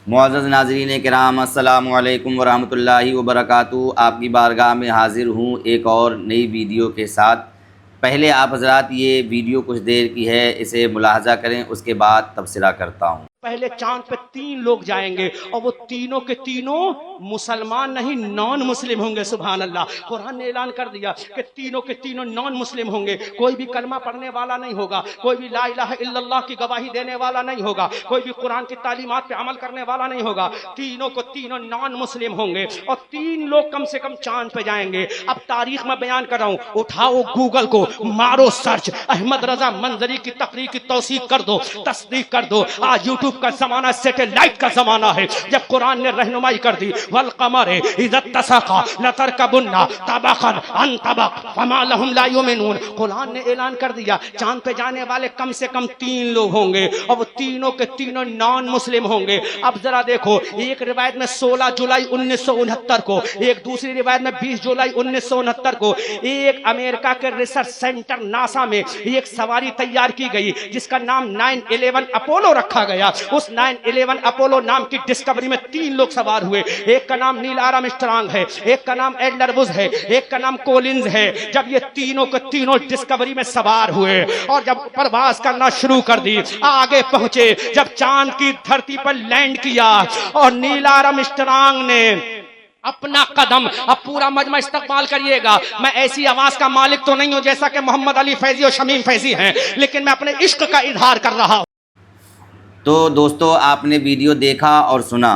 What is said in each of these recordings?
معزز ناظرین کرام، السلام علیکم ورحمۃ اللہ وبرکاتہ۔ آپ کی بارگاہ میں حاضر ہوں ایک اور نئی ویڈیو کے ساتھ۔ پہلے آپ حضرات یہ ویڈیو کچھ دیر کی ہے، اسے ملاحظہ کریں، اس کے بعد تبصرہ کرتا ہوں۔ پہلے چاند پہ 3 لوگ جائیں گے اور وہ تینوں کے تینوں مسلمان نہیں نان مسلم ہوں گے۔ سبحان اللہ، قرآن نے اعلان کر دیا کہ تینوں کے تینوں نان مسلم ہوں گے۔ کوئی بھی کلمہ پڑھنے والا نہیں ہوگا، کوئی بھی لا الہ الا اللہ کی گواہی دینے والا نہیں ہوگا، کوئی بھی قرآن کی تعلیمات پہ عمل کرنے والا نہیں ہوگا۔ تینوں کو تینوں نان مسلم ہوں گے اور 3 لوگ کم سے کم چاند پہ جائیں گے۔ اب تاریخ میں بیان کر رہا ہوں، اٹھاؤ گوگل کو، مارو سرچ، احمد رضا منظری کی تقریر کی توثیق کر دو، تصدیق کر دو۔ آج یوٹیوب کا زمانہ سیٹلائٹ کا زمانہ ہے۔ جب قرآن نے رہنمائی کر دی والقمر اذا اتسق لترکبن طبقا عن طبق فما لهم لا یؤمنون، قرآن نے اعلان کر دیا چاند پہ جانے والے کم سے کم 3 لوگ ہوں گے اور وہ تینوں کے تینوں نان مسلم ہوں گے۔ اب ذرا دیکھو، ایک روایت میں 16 جولائی 1969 کو، ایک دوسری روایت میں 20 جولائی 1969 کو ایک امریکہ کے ریسرچ سینٹر ناسا میں ایک سواری تیار کی گئی جس کا نام 911 اپولو رکھا گیا۔ اس 911 اپولو نام کی ڈسکوری میں 3 لوگ سوار ہوئے۔ ایک کا نام نیل آرم اسٹرانگ ہے، ایک کا نام ایڈلر ووز ہے، ایک کا نام کولنز ہے۔ جب یہ تینوں کے تینوں ڈسکوری میں سوار ہوئے اور جب پرواز کرنا شروع کر دی، آگے پہنچے، جب چاند کی دھرتی پر لینڈ کیا اور نیل آرم اسٹرانگ نے اپنا قدم، اب پورا مجمع استقبال کریے گا، میں ایسی آواز کا مالک تو نہیں ہوں جیسا کہ محمد علی فیضی اور شمیم فیضی ہیں، لیکن میں اپنے عشق کا اظہار کر رہا ہوں۔ تو دوستو، آپ نے ویڈیو دیکھا اور سنا،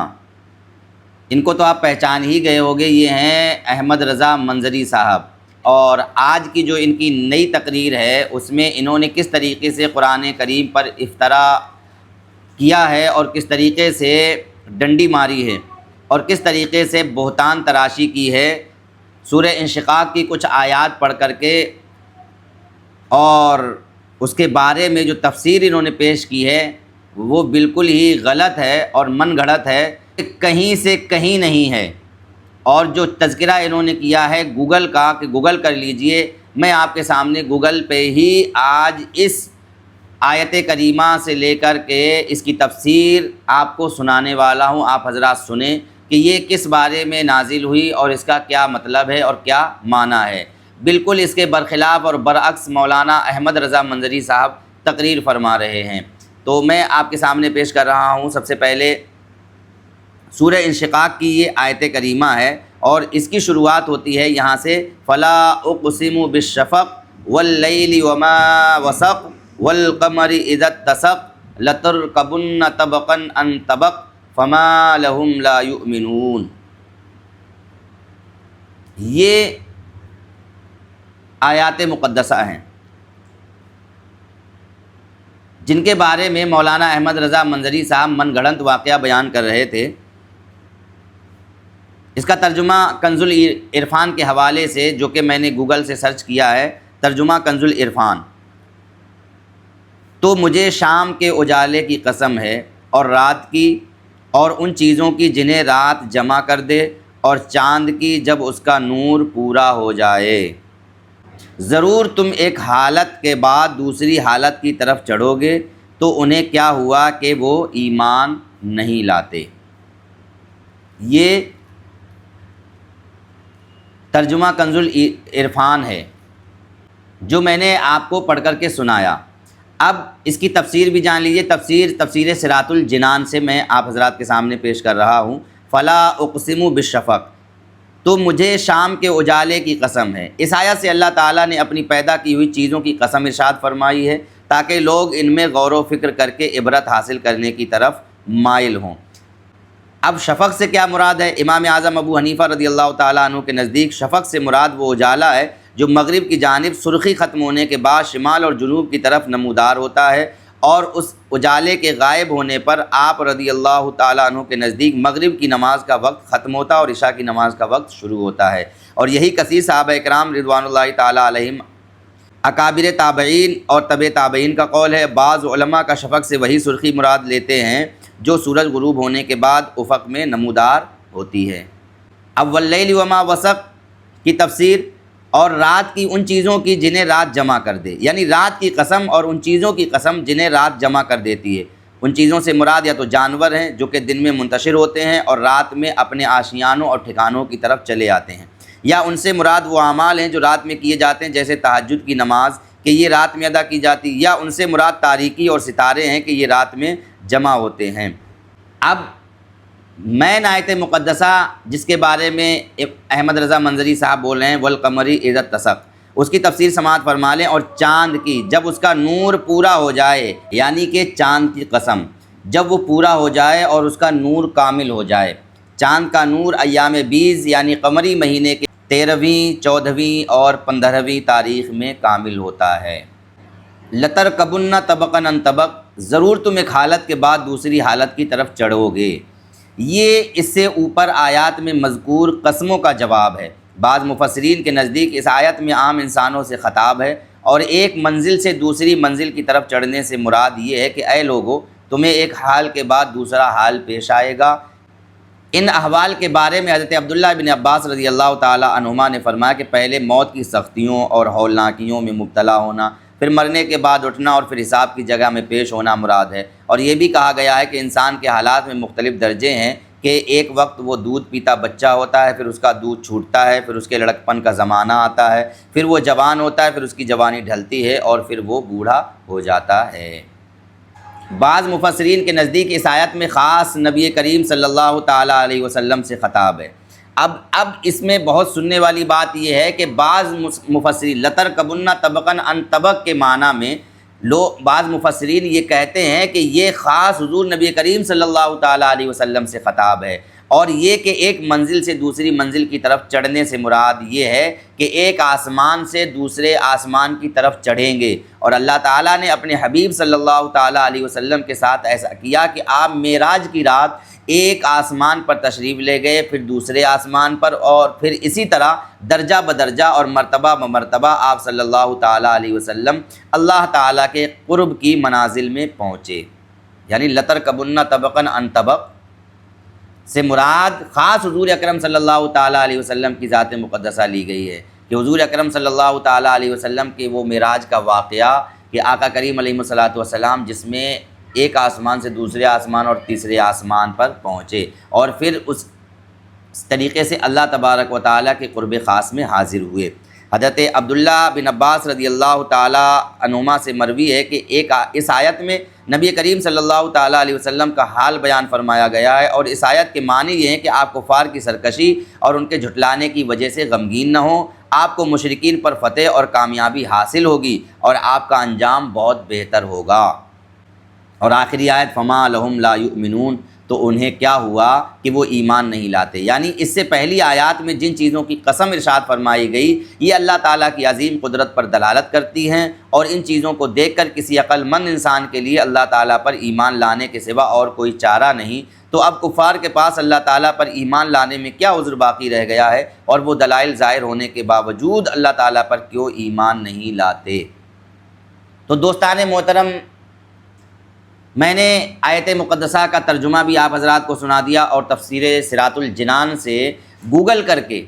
ان کو تو آپ پہچان ہی گئے ہوگے، یہ ہیں احمد رضا منظری صاحب۔ اور آج کی جو ان کی نئی تقریر ہے اس میں انہوں نے کس طریقے سے قرآن کریم پر افترا کیا ہے اور کس طریقے سے ڈنڈی ماری ہے اور کس طریقے سے بہتان تراشی کی ہے سورہ انشقاق کی کچھ آیات پڑھ کر کے، اور اس کے بارے میں جو تفسیر انہوں نے پیش کی ہے وہ بالکل ہی غلط ہے اور من گھڑت ہے، کہیں سے کہیں نہیں ہے۔ اور جو تذکرہ انہوں نے کیا ہے گوگل کا، کہ گوگل کر لیجئے، میں آپ کے سامنے گوگل پہ ہی آج اس آیت کریمہ سے لے کر کے اس کی تفسیر آپ کو سنانے والا ہوں۔ آپ حضرات سنیں کہ یہ کس بارے میں نازل ہوئی اور اس کا کیا مطلب ہے اور کیا معنی ہے۔ بالکل اس کے برخلاف اور برعکس مولانا احمد رضا منظری صاحب تقریر فرما رہے ہیں۔ تو میں آپ کے سامنے پیش کر رہا ہوں سب سے پہلے سورہ انشقاق کی یہ آیت کریمہ ہے، اور اس کی شروعات ہوتی ہے یہاں سے، فلا اقسم بالشفق واللیل وما وسق والقمر اذا اتسق لترکبن طبقا عن طبق فما لهم لا یؤمنون۔ یہ آیات مقدسہ ہیں جن کے بارے میں مولانا احمد رضا منظری صاحب من گھڑنت واقعہ بیان کر رہے تھے۔ اس کا ترجمہ کنز العرفان کے حوالے سے، جو کہ میں نے گوگل سے سرچ کیا ہے، ترجمہ کنز العرفان، تو مجھے شام کے اجالے کی قسم ہے اور رات کی اور ان چیزوں کی جنہیں رات جمع کر دے، اور چاند کی جب اس کا نور پورا ہو جائے۔ ضرور تم ایک حالت کے بعد دوسری حالت کی طرف چڑھو گے، تو انہیں کیا ہوا کہ وہ ایمان نہیں لاتے۔ یہ ترجمہ کنز العرفان ہے جو میں نے آپ کو پڑھ کر کے سنایا۔ اب اس کی تفسیر بھی جان لیجئے۔ تفسیر صراط الجنان سے میں آپ حضرات کے سامنے پیش کر رہا ہوں۔ فلا اقسم بالشفق، تو مجھے شام کے اجالے کی قسم ہے۔ اس آیت سے اللہ تعالیٰ نے اپنی پیدا کی ہوئی چیزوں کی قسم ارشاد فرمائی ہے تاکہ لوگ ان میں غور و فکر کر کے عبرت حاصل کرنے کی طرف مائل ہوں۔ اب شفق سے کیا مراد ہے؟ امام اعظم ابو حنیفہ رضی اللہ تعالیٰ عنہ کے نزدیک شفق سے مراد وہ اجالا ہے جو مغرب کی جانب سرخی ختم ہونے کے بعد شمال اور جنوب کی طرف نمودار ہوتا ہے، اور اس اجالے کے غائب ہونے پر آپ رضی اللہ تعالیٰ عنہ کے نزدیک مغرب کی نماز کا وقت ختم ہوتا ہے اور عشاء کی نماز کا وقت شروع ہوتا ہے۔ اور یہی کثیر صحابہ اکرام رضوان اللہ تعالیٰ علیہم، اکابر تابعین اور تبع تابعین کا قول ہے۔ بعض علماء کا شفق سے وہی سرخی مراد لیتے ہیں جو سورج غروب ہونے کے بعد افق میں نمودار ہوتی ہے۔ اب واللیل وما وسق کی تفسیر، اور رات کی ان چیزوں کی جنہیں رات جمع کر دے، یعنی رات کی قسم اور ان چیزوں کی قسم جنہیں رات جمع کر دیتی ہے، ان چیزوں سے مراد یا تو جانور ہیں جو کہ دن میں منتشر ہوتے ہیں اور رات میں اپنے آشیانوں اور ٹھکانوں کی طرف چلے آتے ہیں، یا ان سے مراد وہ اعمال ہیں جو رات میں کیے جاتے ہیں جیسے تہجد کی نماز کہ یہ رات میں ادا کی جاتی، یا ان سے مراد تاریکی اور ستارے ہیں کہ یہ رات میں جمع ہوتے ہیں۔ اب مین آیت مقدسہ جس کے بارے میں احمد رضا منظری صاحب بول رہے ہیں والقمری اذا اتسق، اس کی تفسیر سماعت فرما لیں۔ اور چاند کی جب اس کا نور پورا ہو جائے، یعنی کہ چاند کی قسم جب وہ پورا ہو جائے اور اس کا نور کامل ہو جائے۔ چاند کا نور ایام بیز یعنی قمری مہینے کے 13ویں، 14ویں اور 15ویں تاریخ میں کامل ہوتا ہے۔ لترکبن طبقا عن طبق، ضرور تم ایک حالت کے بعد دوسری حالت کی طرف چڑھو گے۔ یہ اس سے اوپر آیات میں مذکور قسموں کا جواب ہے۔ بعض مفسرین کے نزدیک اس آیت میں عام انسانوں سے خطاب ہے، اور ایک منزل سے دوسری منزل کی طرف چڑھنے سے مراد یہ ہے کہ اے لوگو، تمہیں ایک حال کے بعد دوسرا حال پیش آئے گا۔ ان احوال کے بارے میں حضرت عبداللہ بن عباس رضی اللہ تعالی عنہما نے فرمایا کہ پہلے موت کی سختیوں اور ہولناکیوں میں مبتلا ہونا، پھر مرنے کے بعد اٹھنا اور پھر حساب کی جگہ میں پیش ہونا مراد ہے۔ اور یہ بھی کہا گیا ہے کہ انسان کے حالات میں مختلف درجے ہیں کہ ایک وقت وہ دودھ پیتا بچہ ہوتا ہے، پھر اس کا دودھ چھوٹتا ہے، پھر اس کے لڑکپن کا زمانہ آتا ہے، پھر وہ جوان ہوتا ہے، پھر اس کی جوانی ڈھلتی ہے اور پھر وہ بوڑھا ہو جاتا ہے۔ بعض مفسرین کے نزدیک اس آیت میں خاص نبی کریم صلی اللہ تعالیٰ علیہ وسلم سے خطاب ہے۔ اب اس میں بہت سننے والی بات یہ ہے کہ بعض مفسرین لترکبن طبقا عن طبق کے معنی میں بعض مفسرین یہ کہتے ہیں کہ یہ خاص حضور نبی کریم صلی اللہ تعالیٰ علیہ وسلم سے خطاب ہے، اور یہ کہ ایک منزل سے دوسری منزل کی طرف چڑھنے سے مراد یہ ہے کہ ایک آسمان سے دوسرے آسمان کی طرف چڑھیں گے۔ اور اللہ تعالیٰ نے اپنے حبیب صلی اللہ تعالیٰ علیہ وسلم کے ساتھ ایسا کیا کہ آپ معراج کی رات ایک آسمان پر تشریف لے گئے، پھر دوسرے آسمان پر، اور پھر اسی طرح درجہ بدرجہ اور مرتبہ بمرتبہ آپ صلی اللہ تعالیٰ علیہ وسلم اللہ تعالیٰ کے قرب کی منازل میں پہنچے۔ یعنی لترکبن طبقا عن طبق سے مراد خاص حضور اکرم صلی اللہ تعالیٰ علیہ وسلم کی ذات مقدسہ لی گئی ہے، کہ حضور اکرم صلی اللہ تعالیٰ علیہ وسلم کے وہ معراج کا واقعہ کہ آقا کریم علیہ الصلوۃ والسلام جس میں ایک آسمان سے دوسرے آسمان اور تیسرے آسمان پر پہنچے، اور پھر اس طریقے سے اللہ تبارک و تعالیٰ کے قرب خاص میں حاضر ہوئے۔ حضرت عبداللہ بن عباس رضی اللہ تعالیٰ عنہما سے مروی ہے کہ اس آیت میں نبی کریم صلی اللہ تعالیٰ علیہ وسلم کا حال بیان فرمایا گیا ہے، اور اس آیت کے معنی یہ ہیں کہ آپ کفار کی سرکشی اور ان کے جھٹلانے کی وجہ سے غمگین نہ ہوں، آپ کو مشرکین پر فتح اور کامیابی حاصل ہوگی اور آپ کا انجام بہت بہتر ہوگا۔ اور آخری آیت فما لہم لا یؤمنون، تو انہیں کیا ہوا کہ وہ ایمان نہیں لاتے۔ یعنی اس سے پہلی آیات میں جن چیزوں کی قسم ارشاد فرمائی گئی یہ اللہ تعالیٰ کی عظیم قدرت پر دلالت کرتی ہیں، اور ان چیزوں کو دیکھ کر کسی عقل مند انسان کے لیے اللہ تعالیٰ پر ایمان لانے کے سوا اور کوئی چارہ نہیں۔ تو اب کفار کے پاس اللہ تعالیٰ پر ایمان لانے میں کیا عذر باقی رہ گیا ہے، اور وہ دلائل ظاہر ہونے کے باوجود اللہ تعالیٰ پر کیوں ایمان نہیں لاتے؟ تو دوستان محترم، میں نے آیت مقدسہ کا ترجمہ بھی آپ حضرات کو سنا دیا، اور تفسیر صراط الجنان سے گوگل کر کے،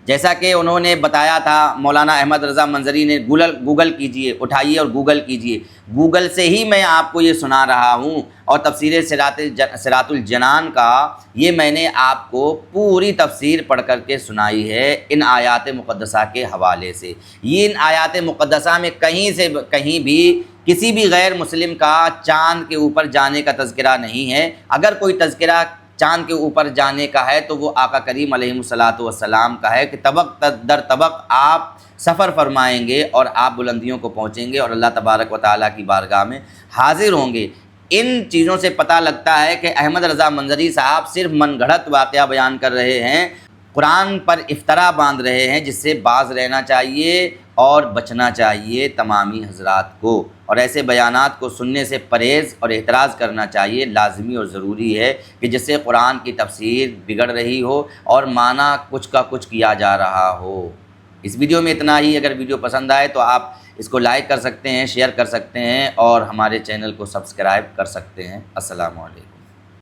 جیسا کہ انہوں نے بتایا تھا مولانا احمد رضا منظری نے، گوگل کیجئے، اٹھائیے اور گوگل کیجئے، گوگل سے ہی میں آپ کو یہ سنا رہا ہوں۔ اور تفسیر صراط الجنان کا یہ میں نے آپ کو پوری تفسیر پڑھ کر کے سنائی ہے ان آیات مقدسہ کے حوالے سے۔ یہ ان آیات مقدسہ میں کہیں بھی کسی بھی غیر مسلم کا چاند کے اوپر جانے کا تذکرہ نہیں ہے۔ اگر کوئی تذکرہ چاند کے اوپر جانے کا ہے تو وہ آقا کریم علیہ الصلوۃ والسلام کا ہے کہ طبق در طبق آپ سفر فرمائیں گے اور آپ بلندیوں کو پہنچیں گے اور اللہ تبارک و تعالیٰ کی بارگاہ میں حاضر ہوں گے۔ ان چیزوں سے پتہ لگتا ہے کہ احمد رضا منظری صاحب صرف من گھڑت واقعہ بیان کر رہے ہیں، قرآن پر افطرا باندھ رہے ہیں، جس سے باز رہنا چاہیے اور بچنا چاہیے تمامی حضرات کو، اور ایسے بیانات کو سننے سے پرہیز اور احتراز کرنا چاہیے۔ لازمی اور ضروری ہے کہ جس سے قرآن کی تفسیر بگڑ رہی ہو اور معنی کچھ کا کچھ کیا جا رہا ہو۔ اس ویڈیو میں اتنا ہی۔ اگر ویڈیو پسند آئے تو آپ اس کو لائک کر سکتے ہیں، شیئر کر سکتے ہیں، اور ہمارے چینل کو سبسکرائب کر سکتے ہیں۔ السلام علیکم۔